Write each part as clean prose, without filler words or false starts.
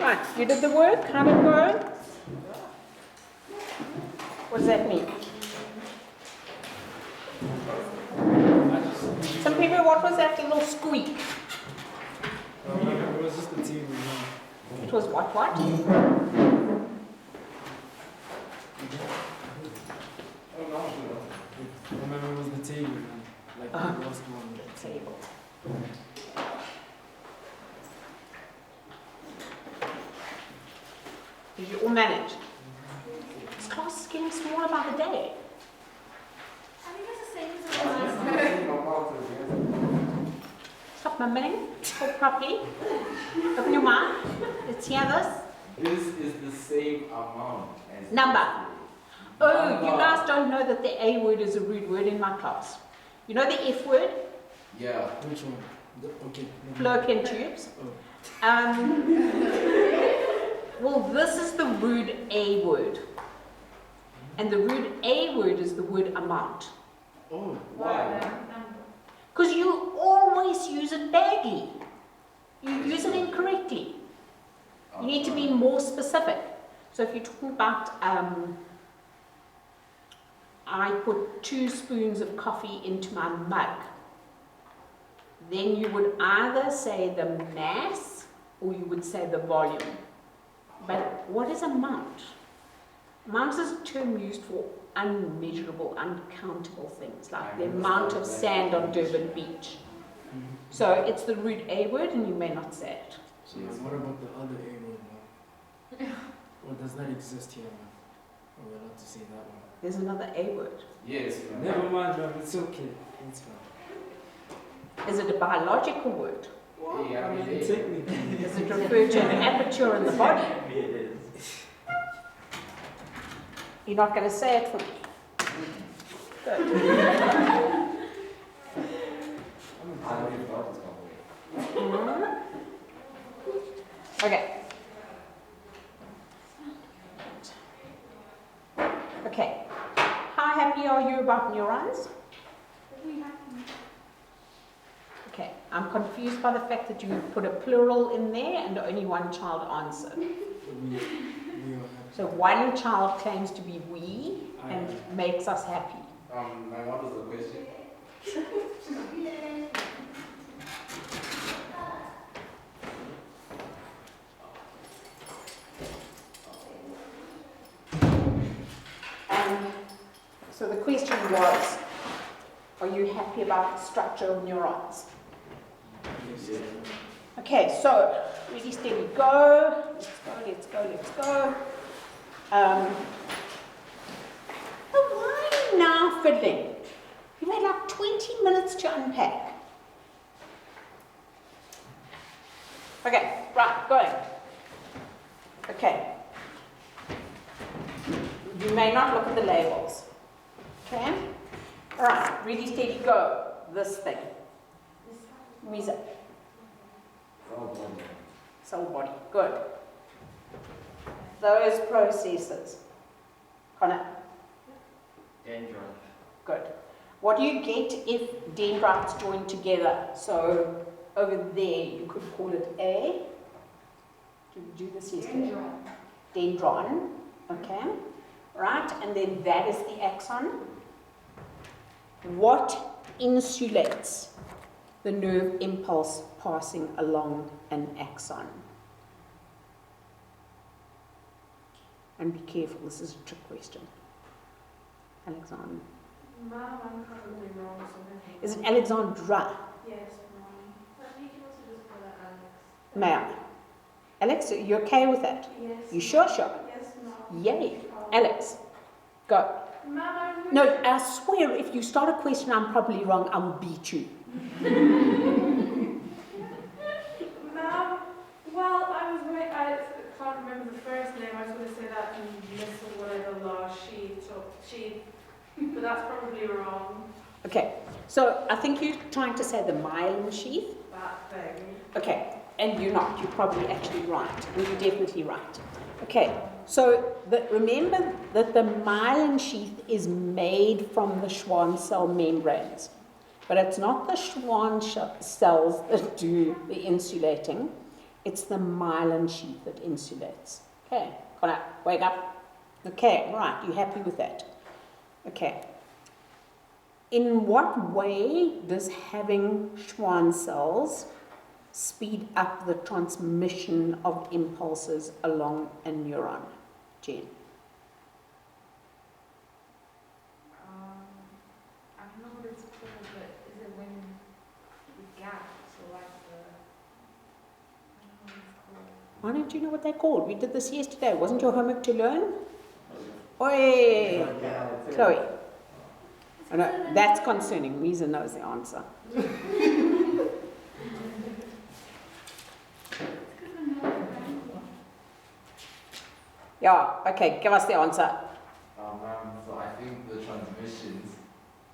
Right, you did the work. How did it go? What does that mean? Some people, what was that little squeak? It was just the TV. It was what? I remember it was the table, man. Like the last one. The table. Did you all manage? This class is getting smaller by the day. I think it's the same as the last time. Stop mumbling. Talk properly. Open your mouth. Let's hear this. This is the same amount as Number. Oh, you guys don't know that the A word is a rude word in my class. You know the F word? Yeah. Which one? Okay. Fallopian tubes. Oh. Well, this is the rude A word. And the rude A word is the word amount. Oh. Why? Because you always use it badly. You use it incorrectly. You need to be more specific. So if you're talking about, I put 2 spoons of coffee into my mug, then you would either say the mass or you would say the volume. But what is amount? Amount is a term used for unmeasurable, uncountable things, like the amount of sand on Durban Beach. So it's the root A word and you may not say it. So what about the other A word, man? Or does that exist here, man? Are we allowed to say that one? There's another A word. Yes. Never mind, man. It's okay. It's fine. Is it a biological word? Hey, I mean, Technically. Does it refer to an aperture in the body? it is. You're not going to say it for me. Good. Okay. Okay. How happy are you about neurons? Okay. I'm confused by the fact that you put a plural in there and only one child answered. We are happy. So one child claims to be we and makes us happy. What was the question? So the question was, are you happy about the structure of neurons? Yes. Okay, so really steady, go. Let's go. Oh, why are you now fiddling? You've had like 20 minutes to unpack. Okay, right, going. Okay. You may not look at the labels. Okay? Alright, really steady, go. This thing. Misa. Cell body. Good. Those processes. Connor. Dendron. Good. What do you get if dendrites join together? So over there, you could call it A. Did we do this yesterday? Dendron. Okay. Right, and then that is the axon. What insulates the nerve impulse passing along an axon? And be careful, this is a trick question. Alexander. Mom, I'm probably wrong. So Is it Alexandra? yes, Mom. But you can also just call that Alex. Ma'am. Alex, you okay with that? Yes. You sure? Yes, Mom. Yay. Alex, go. Mom, I'm No, I swear if you start a question I'm probably wrong, I will beat you. Mom, well, I can't remember the first name. I was going to say that in Miss or whatever law she, but that's probably wrong. Okay, so I think you're trying to say the myelin sheath. That thing. Okay, and you're not. You're probably actually right. And you're definitely right. Okay, so remember that the myelin sheath is made from the Schwann cell membranes. But it's not the Schwann cells that do the insulating. It's the myelin sheath that insulates. Okay, Connor, wake up. Okay, right, you happy with that? Okay. In what way does having Schwann cells speed up the transmission of impulses along a neuron? Jen? I don't know what it's called, but is it when the gap, so like I don't know what it's called. Why don't you know what they're called? We did this yesterday. Wasn't your homework to learn? Oi! Chloe. Oh, no, that's concerning. Lisa knows the answer. Yeah, okay, give us the answer. So I think the transmissions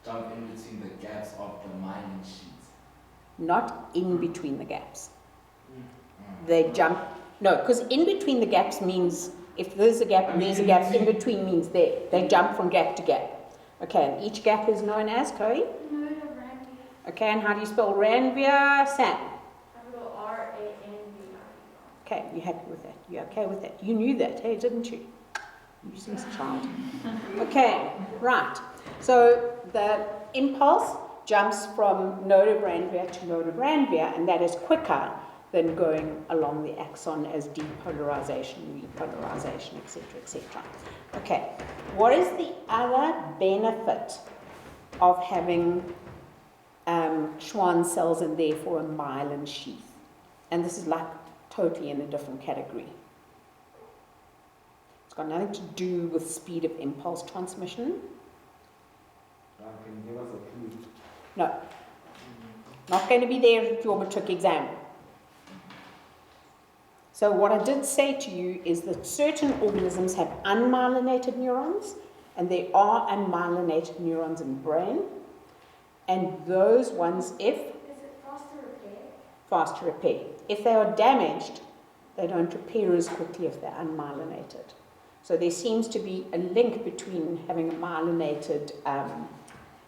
jump in between the gaps of the myelin sheets. Not in between the gaps. They jump. No, because in between the gaps means if there's a gap and there's a gap, in between means there. They jump from gap to gap. Okay, and each gap is known as, Chloe? Okay, and how do you spell Ranvia? Sam? R-A-N-V-I. Okay, you happy with that? You okay with that? You knew that, hey, didn't you? You since child. Okay, right. So the impulse jumps from node of Ranvia to node of Ranvia, and that is quicker than going along the axon as depolarization, repolarization, etc., etc. Okay, what is the other benefit of having Schwann cells and therefore a myelin sheath? And this is like totally in a different category. It's got nothing to do with speed of impulse transmission. Can you give us a clue? No, not going to be there at your matric exam. So what I did say to you is that certain organisms have unmyelinated neurons, and there are unmyelinated neurons in the brain, and those ones, if Is it faster repair? faster repair. If they are damaged, they don't repair as quickly if they're unmyelinated. So there seems to be a link between having a myelinated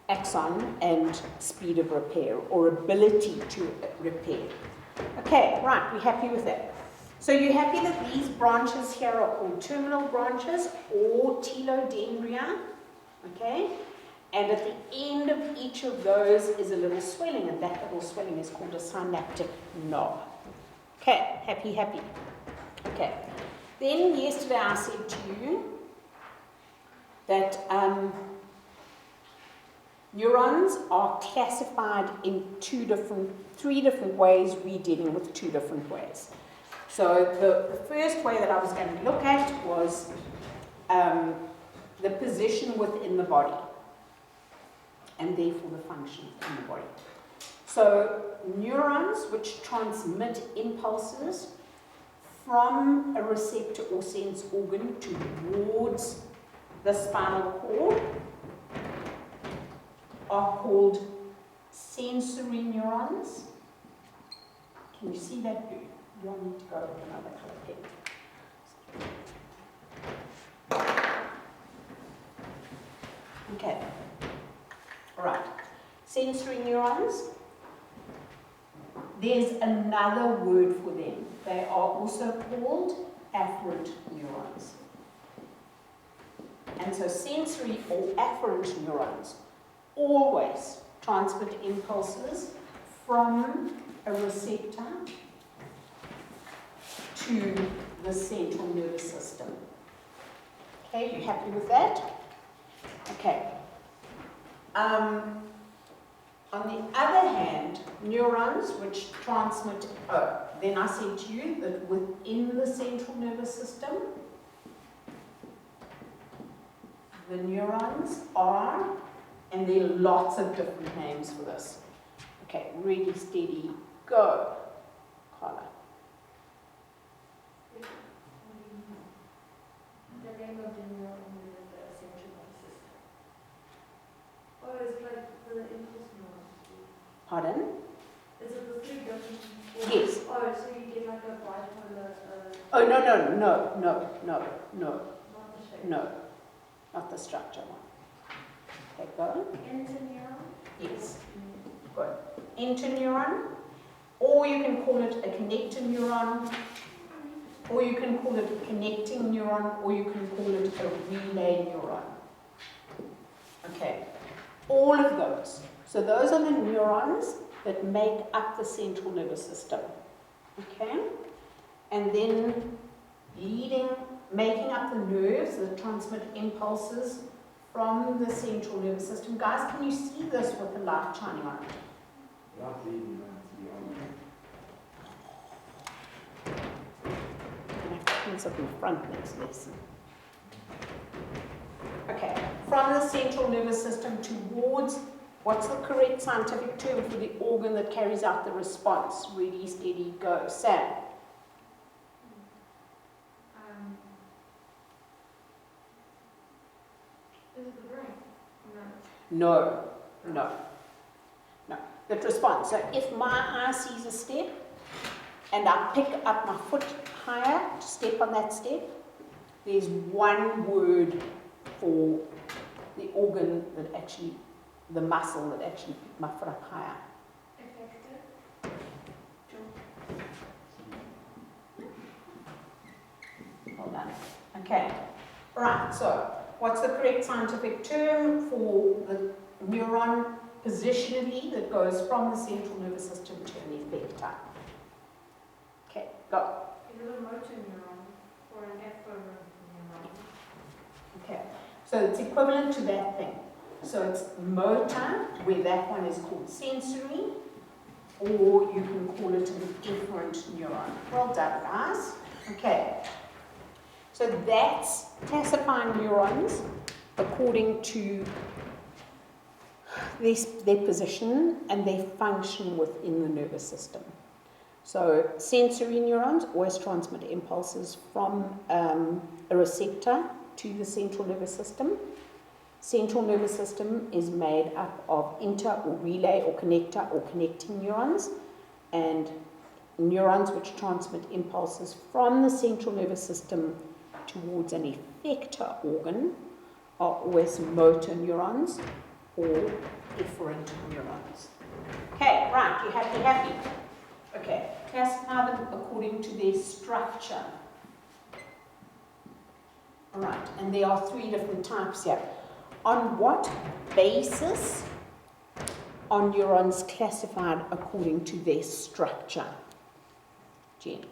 axon and speed of repair or ability to repair. Okay, right, we're happy with that. So you're happy that these branches here are called terminal branches or telodendria, okay? And at the end of each of those is a little swelling, and that little swelling is called a synaptic knob. Okay, happy, happy. Okay. Then yesterday I said to you that neurons are classified in three different ways. We're dealing with two different ways. So the first way that I was going to look at was the position within the body, and therefore the function in the body. So neurons which transmit impulses from a receptor or sense organ towards the spinal cord are called sensory neurons. Can you see that? You don't need to go with another color pen. Okay. All right. Sensory neurons. There's another word for them. They are also called afferent neurons. And so sensory or afferent neurons always transmit impulses from a receptor to the central nervous system. Okay, you happy with that? Okay. On the other hand, neurons which transmit, then I said to you that within the central nervous system, the neurons are, and there are lots of different names for this. Okay, ready, steady, go. Carla. The name of the neuron in the central nervous system. Oh, it's like the impulse neurons. Pardon? Is it the three different? Yes. Oh, so you get like a bipolar. Oh, no. Not the shape. No, not the structure one. Okay, go. Interneuron. Yes. Good. Interneuron. or you can call it a connector neuron, or you can call it a connecting neuron, or you can call it a relay neuron. Okay, all of those. So those are the neurons that make up the central nervous system. Okay, and then making up the nerves that transmit impulses from the central nervous system. Guys, can you see this with the light shining on it? Not really, man, to be honest. I'm going to have to put up in front next lesson. Okay, from the central nervous system towards, what's the correct scientific term for the organ that carries out the response? Ready, steady, go. Sam? Is it the brain? No. That response. So if my eye sees a step and I pick up my foot higher to step on that step, there's one word for the organ that actually, the muscle that actually picked my foot up higher. Effective. Hold on. Okay. Right, so what's the correct scientific term for the neuron positionally that goes from the central nervous system to an effector? Okay, go. Is it a motor neuron or an efferent neuron? Okay, so it's equivalent to that thing. So it's motor, where that one is called sensory, or you can call it an efferent neuron. Well done, guys. Okay, so that's classifying neurons according to their position and their function within the nervous system. So sensory neurons always transmit impulses from a receptor to the central nervous system. Central nervous system is made up of inter or relay or connector or connecting neurons, and neurons which transmit impulses from the central nervous system towards an effector organ are always motor neurons or efferent neurons. Okay, right, you happy? Okay, classify them according to their structure. Alright, and there are three different types here. On what basis are neurons classified according to their structure? Jen?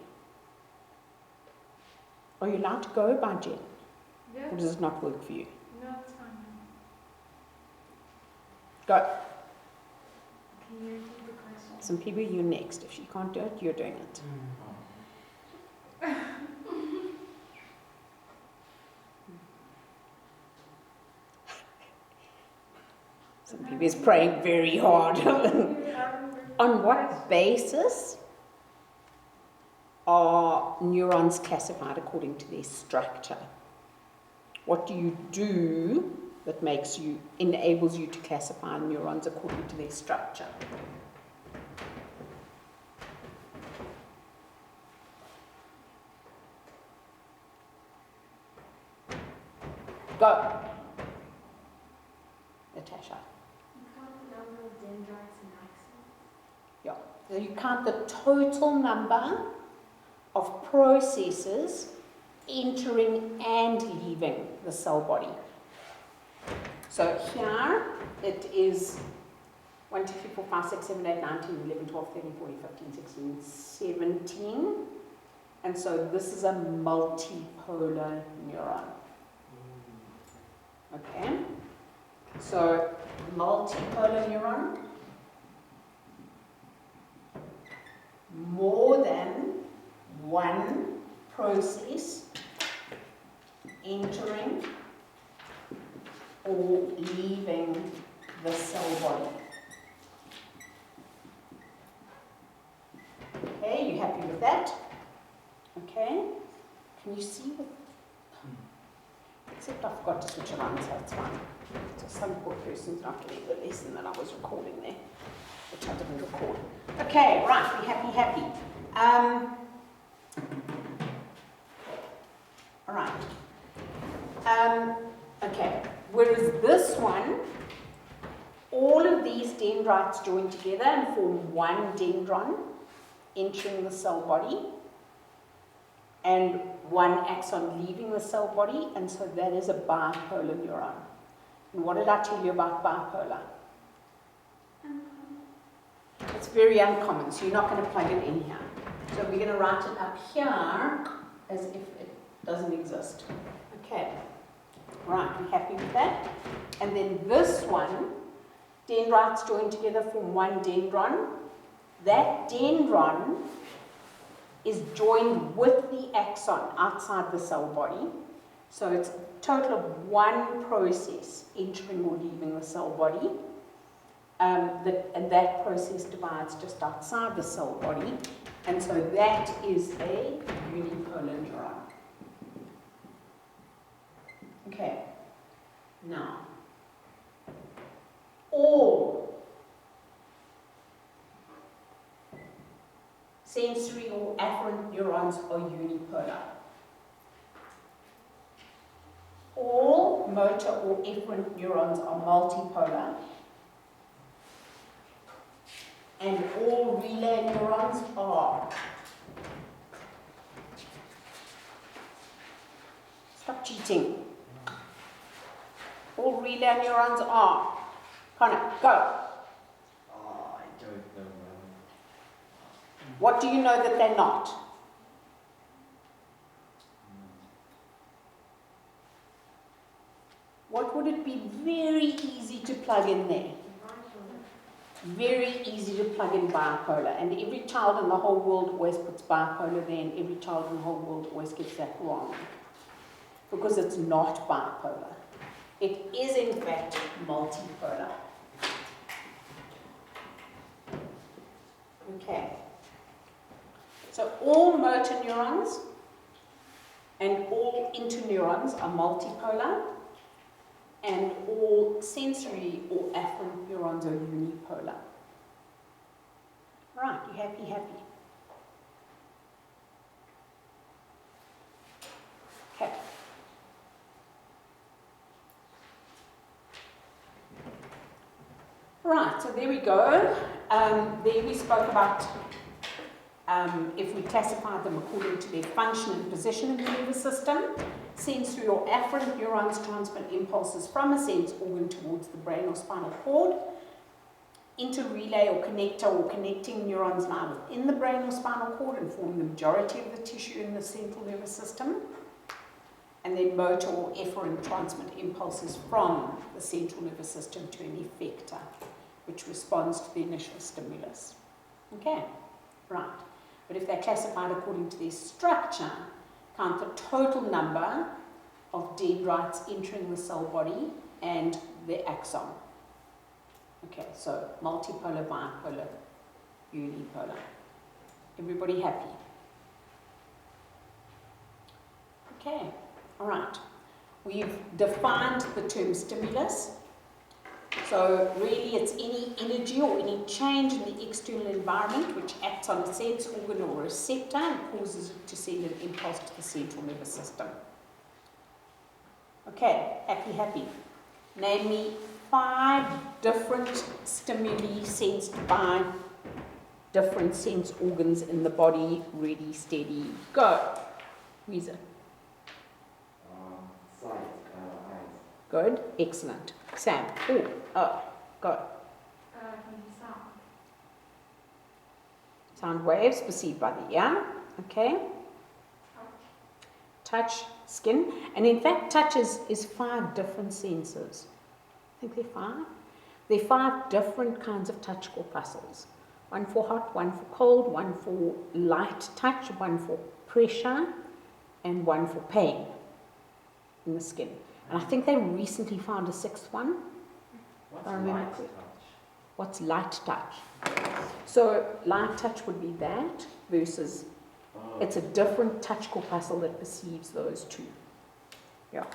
Are you allowed to go by Jen? Yeah. Or does it not work for you? No, it's fine. Go. Can you repeat the question? Some people, you next. If she can't do it, you're doing it. Some people is praying very hard. On what basis are neurons classified according to their structure? What do you do that enables you to classify neurons according to their structure? Go. Natasha. You count the number of dendrites and axons? Yeah. So you count the total number of processes entering and leaving the cell body. So here it is 1, 2, 3, 4, 5, 6, 7, 8, 9, 10, 11, 12, 13, 14, 15, 16, 17. And so this is a multipolar neuron. Okay? So multipolar neuron, more than one process entering or leaving the cell body. Okay, you happy with that? Okay, can you see what? Except I forgot to switch around, so that's fine. So some poor person's not getting the lesson that I was recording there, which I didn't record. Okay, right, we happy. All right. Okay, whereas this one, all of these dendrites join together and form one dendron, entering the cell body and one axon leaving the cell body, and so that is a bipolar neuron. And what did I tell you about bipolar? It's very uncommon, so you're not going to plug it in here. So we're going to write it up here as if it doesn't exist. Okay. Right, we happy with that? And then this one, dendrites joined together form one dendron. That dendron is joined with the axon outside the cell body. So it's a total of one process entering or leaving the cell body. And that process divides just outside the cell body. And so that is a unipolar neuron. Okay. Now, all sensory or afferent neurons are unipolar. All motor or efferent neurons are multipolar. And all relay neurons are. Stop cheating. All relay neurons are. Connor, go. Oh, I don't know, man. What do you know that they're not? What would it be very easy to plug in there? Very easy to plug in bipolar, and every child in the whole world always puts bipolar there, and every child in the whole world always gets that wrong, because it's not bipolar. It is in fact multipolar. Okay. So all motor neurons and all interneurons are multipolar, and all sensory or afferent neurons are unipolar. Right, you happy? Okay. Right, so there we go. There we spoke about if we classify them according to their function and position in the nervous system. Sensory or afferent neurons transmit impulses from a sense organ towards the brain or spinal cord. Interrelay or connector or connecting neurons lie within the brain or spinal cord and form the majority of the tissue in the central nervous system. And then motor or efferent transmit impulses from the central nervous system to an effector, which responds to the initial stimulus. Okay, right. But if they're classified according to their structure, count the total number of dendrites entering the cell body and the axon. Okay, so multipolar, bipolar, unipolar. Everybody happy? Okay, all right. We've defined the term stimulus. So really it's any energy or any change in the external environment which acts on a sense organ or receptor and causes it to send an impulse to the central nervous system. Okay, happy. Name me 5 different stimuli sensed by different sense organs in the body. Ready, steady, go. Weezer. Sight, eyes. Good, excellent. Sam. Oh, go. Sound. Sound waves perceived by the ear. Okay. Touch, skin. And in fact, touch is 5 different senses. I think they're 5. There are 5 different kinds of touch corpuscles. One for hot, one for cold, one for light touch, one for pressure, and one for pain in the skin. And I think they recently found a 6th one. What's I remember light quick. touch? What's light touch? So light touch would be that versus it's a different touch corpuscle that perceives those 2. Yeah.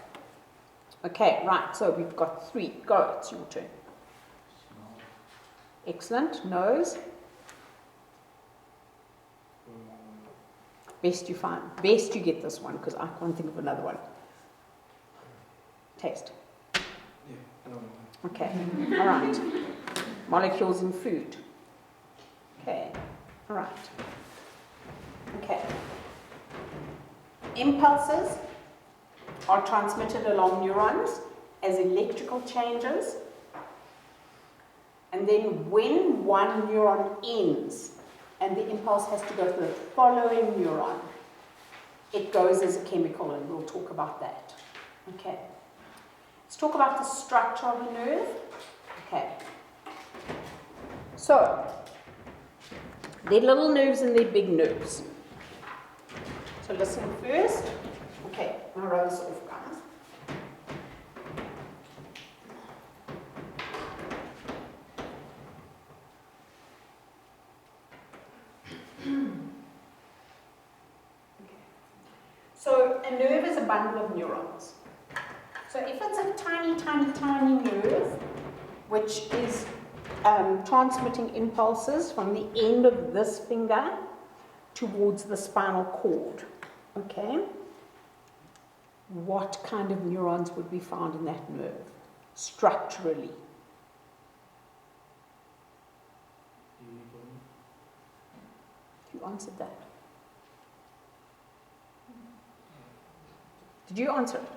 Okay, right. So we've got 3. Go. It's your turn. Excellent. Nose. Best you find. Best you get this one because I can't think of another one. Taste. Yeah, no. Okay, all right. Molecules in food. Okay, all right. Okay. Impulses are transmitted along neurons as electrical changes, and then when one neuron ends and the impulse has to go to the following neuron, it goes as a chemical, and we'll talk about that. Okay. Let's talk about the structure of a nerve. Okay. So, they're little nerves and they're big nerves. So listen first. Okay, now roll this off, guys. So a nerve is a bundle of neurons. So if it's a tiny, tiny, tiny nerve, which is transmitting impulses from the end of this finger towards the spinal cord, okay, what kind of neurons would be found in that nerve structurally? You answered that. Did you answer it?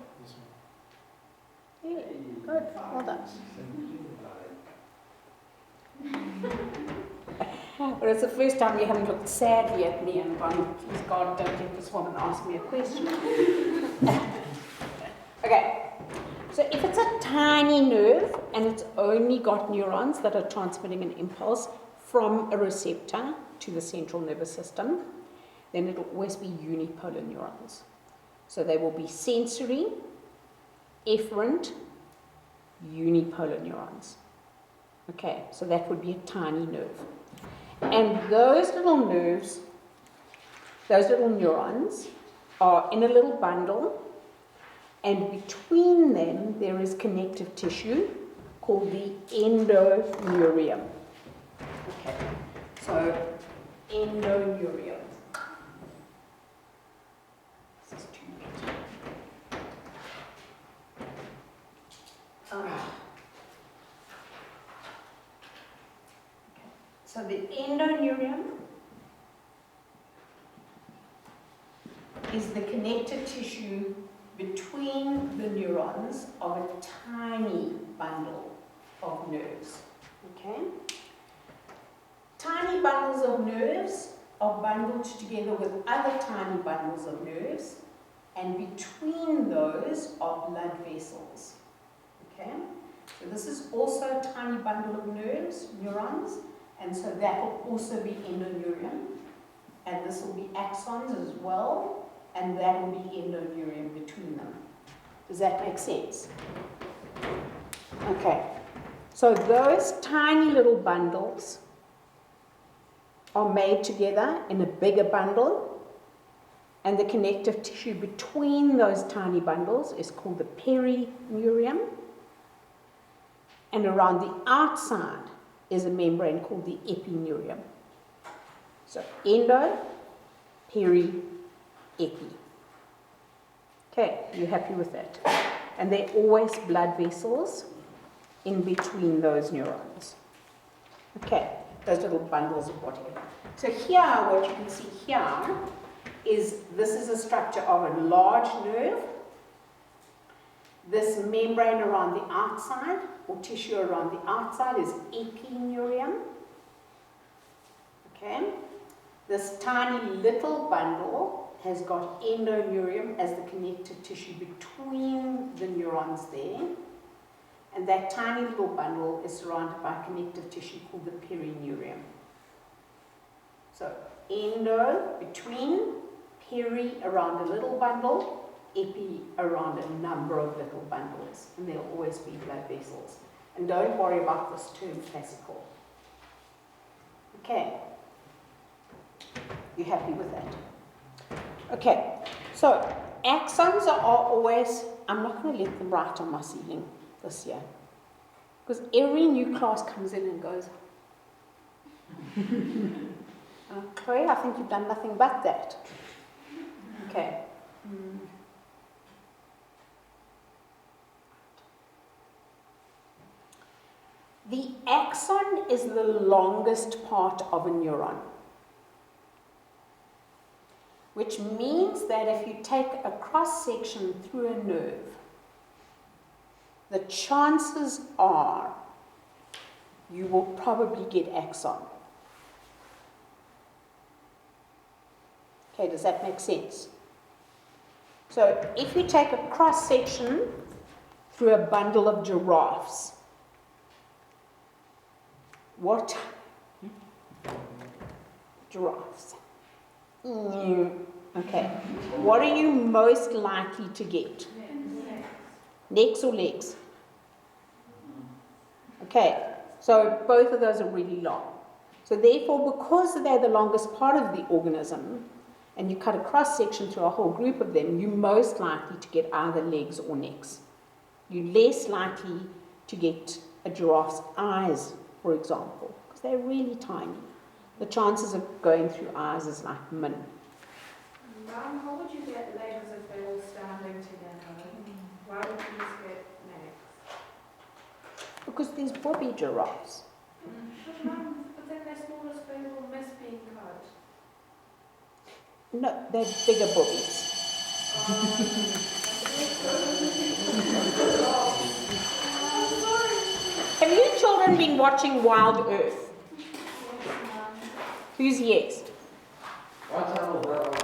Yeah, good. Well done. But it's the first time you haven't looked sadly at me and gone, please God, don't let this woman ask me a question. Okay, so if it's a tiny nerve and it's only got neurons that are transmitting an impulse from a receptor to the central nervous system, then it'll always be unipolar neurons. So they will be sensory, efferent, unipolar neurons. Okay, so that would be a tiny nerve. And those little nerves, those little neurons, are in a little bundle, and between them there is connective tissue called the endoneurium. Okay, so endoneurium. This is too much. So the endoneurium is the connective tissue between the neurons of a tiny bundle of nerves. Okay? Tiny bundles of nerves are bundled together with other tiny bundles of nerves, and between those are blood vessels. Okay? So this is also a tiny bundle of nerves, neurons, and so that will also be endoneurium, and this will be axons as well, and that will be endoneurium between them. Does that make sense? Okay, so those tiny little bundles are made together in a bigger bundle, and the connective tissue between those tiny bundles is called the perineurium, and around the outside is a membrane called the epineurium. So endo, peri, epi. Okay, you happy with that? And they're always blood vessels in between those neurons. Okay, those little bundles of whatever. So here, what you can see here is this is a structure of a large nerve. This membrane around the outside, or tissue around the outside, is epineurium. Okay? This tiny little bundle has got endoneurium as the connective tissue between the neurons there. And that tiny little bundle is surrounded by connective tissue called the perineurium. So, endo, between, peri, around a little bundle, epi, around a number of little bundles. And there'll always be blood vessels. And don't worry about this term classical. Okay. You happy with that? Okay. So, axons are always, I'm not going to let them write on my ceiling this year. Because every new class comes in and goes, Chloe, I think you've done nothing but that. Okay. The axon is the longest part of a neuron. which means that if you take a cross section through a nerve, the chances are you will probably get axon. Okay, does that make sense? So if you take a cross section through a bundle of giraffes, what? Giraffes. Okay. What are you most likely to get? Necks or legs? Okay. So both of those are really long. So therefore, because they're the longest part of the organism, and you cut a cross section through a whole group of them, you're most likely to get either legs or necks. You're less likely to get a giraffe's eyes, for example, because they're really tiny. The chances of going through eyes is like min. Mum, how would you get legs if they're all standing together? Why would you just get legs? Because there's bobby giraffes. But Mum, but then their smallest baby will miss being cut. No, they're bigger bobbies. Have you children been watching Wild Earth? Who's yes? What channel is that on?